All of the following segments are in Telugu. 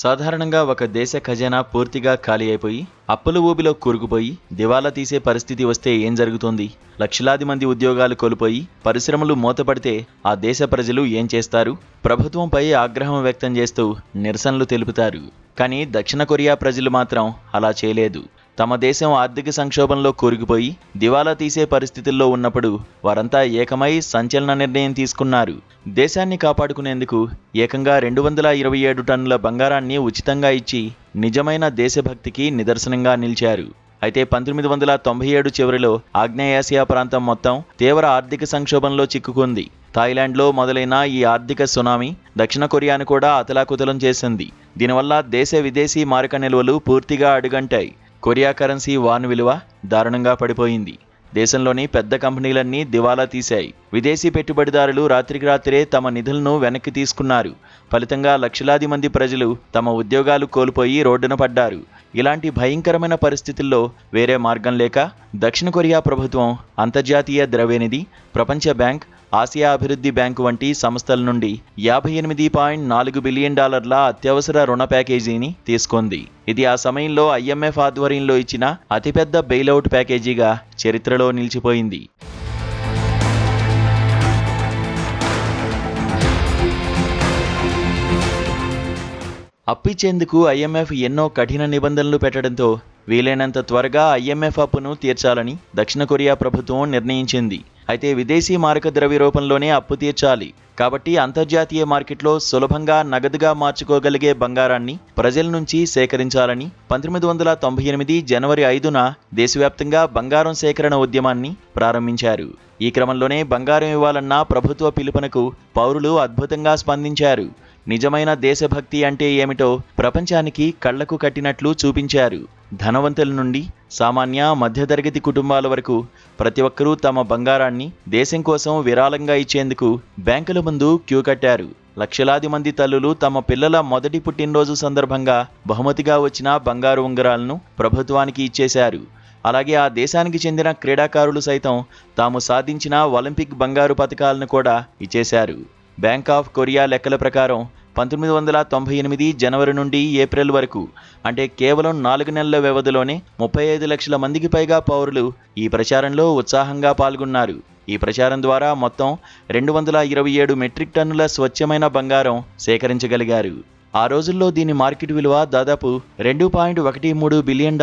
సాధారణంగా ఒక దేశ ఖజానా పూర్తిగా ఖాళీ అయిపోయి అప్పుల ఊబిలో కూరుకుపోయి దివాలా తీసే పరిస్థితి వస్తే ఏం జరుగుతుంది? లక్షలాది మంది ఉద్యోగాలు కోల్పోయి పరిశ్రమలు మూతపడితే ఆ దేశ ప్రజలు ఏం చేస్తారు? ప్రభుత్వంపై ఆగ్రహం వ్యక్తం చేస్తూ నిరసనలు తెలుపుతారు. కానీ దక్షిణ కొరియా ప్రజలు మాత్రం అలా చేయలేదు. తమ దేశం ఆర్థిక సంక్షోభంలో కూరుకుపోయి దివాలా తీసే పరిస్థితుల్లో ఉన్నప్పుడు వారంతా ఏకమై సంచలన నిర్ణయం తీసుకున్నారు. దేశాన్ని కాపాడుకునేందుకు ఏకంగా 227 టన్నుల బంగారాన్ని ఉచితంగా ఇచ్చి నిజమైన దేశభక్తికి నిదర్శనంగా నిలిచారు. అయితే 1997 చివరిలో ఆగ్నేయాసియా ప్రాంతం మొత్తం తీవ్ర ఆర్థిక సంక్షోభంలో చిక్కుకుంది. థాయిలాండ్లో మొదలైన ఈ ఆర్థిక సునామీ దక్షిణ కొరియాను కూడా అతలాకుతలం చేసింది. దీనివల్ల దేశ విదేశీ మారక నిల్వలు పూర్తిగా అడుగంటాయి. కొరియా కరెన్సీ వాన్ విలువ దారుణంగా పడిపోయింది. దేశంలోని పెద్ద కంపెనీలన్నీ దివాలా తీశాయి. విదేశీ పెట్టుబడిదారులు రాత్రికి రాత్రే తమ నిధులను వెనక్కి తీసుకున్నారు. ఫలితంగా లక్షలాది మంది ప్రజలు తమ ఉద్యోగాలు కోల్పోయి రోడ్డున పడ్డారు. ఇలాంటి భయంకరమైన పరిస్థితుల్లో వేరే మార్గం లేక దక్షిణ కొరియా ప్రభుత్వం అంతర్జాతీయ ద్రవ్యనిధి, ప్రపంచ బ్యాంక్, ఆసియా అభివృద్ధి బ్యాంకు వంటి సంస్థల నుండి $58.4 బిలియన్ అత్యవసర రుణ ప్యాకేజీని తీసుకుంది. ఇది ఆ సమయంలో IMF ఆధ్వర్యంలో ఇచ్చిన అతిపెద్ద బెయిలౌట్ ప్యాకేజీగా చరిత్రలో నిలిచిపోయింది. అప్పిచ్చేందుకు IMF ఎన్నో కఠిన నిబంధనలు పెట్టడంతో వీలైనంత త్వరగా IMF అప్పును తీర్చాలని దక్షిణ కొరియా ప్రభుత్వం నిర్ణయించింది. అయితే విదేశీ మారక ద్రవ్య రూపంలోనే అప్పు తీర్చాలి. కాబట్టి అంతర్జాతీయ మార్కెట్లో సులభంగా నగదుగా మార్చుకోగలిగే బంగారాన్ని ప్రజల నుంచి సేకరించాలని 1998 జనవరి 5న దేశవ్యాప్తంగా బంగారం సేకరణ ఉద్యమాన్ని ప్రారంభించారు. ఈ క్రమంలోనే బంగారం ఇవ్వాలన్న ప్రభుత్వ పిలుపునకు పౌరులు అద్భుతంగా స్పందించారు. నిజమైన దేశభక్తి అంటే ఏమిటో ప్రపంచానికి కళ్లకు కట్టినట్లు చూపించారు. ధనవంతుల నుండి సామాన్య మధ్యతరగతి కుటుంబాల వరకు ప్రతి ఒక్కరూ తమ బంగారాన్ని దేశం కోసం విరాళంగా ఇచ్చేందుకు బ్యాంకుల ముందు క్యూ కట్టారు. లక్షలాది మంది తల్లులు తమ పిల్లల మొదటి పుట్టినరోజు సందర్భంగా బహుమతిగా వచ్చిన బంగారు ఉంగరాలను ప్రభుత్వానికి ఇచ్చేశారు. అలాగే ఆ దేశానికి చెందిన క్రీడాకారులు సైతం తాము సాధించిన ఒలింపిక్ బంగారు పతకాలను కూడా ఇచ్చేశారు. బ్యాంక్ ఆఫ్ కొరియా లెక్కల ప్రకారం 1998 జనవరి నుండి ఏప్రిల్ వరకు అంటే కేవలం 4 నెలల వ్యవధిలోనే 35 లక్షల మందికి పైగా పౌరులు ఈ ప్రచారంలో ఉత్సాహంగా పాల్గొన్నారు. ఈ ప్రచారం ద్వారా మొత్తం 227 మెట్రిక్ టన్నుల స్వచ్ఛమైన బంగారం సేకరించగలిగారు. ఆ రోజుల్లో దీని మార్కెట్ విలువ దాదాపు $2.13 బిలియన్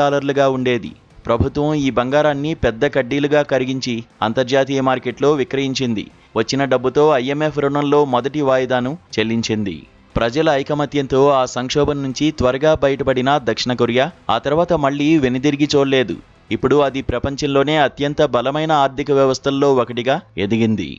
ఉండేది. ప్రభుత్వం ఈ బంగారాన్ని పెద్ద కడ్డీలుగా కరిగించి అంతర్జాతీయ మార్కెట్లో విక్రయించింది. వచ్చిన డబ్బుతో IMF రుణంలో మొదటి వాయిదాను చెల్లించింది. ప్రజల ఐకమత్యంతో ఆ సంక్షోభం నుంచి త్వరగా బయటపడిన దక్షిణ కొరియా ఆ తర్వాత మళ్లీ వెనుదిరిగి చూడలేదు. ఇప్పుడు అది ప్రపంచంలోనే అత్యంత బలమైన ఆర్థిక వ్యవస్థల్లో ఒకటిగా ఎదిగింది.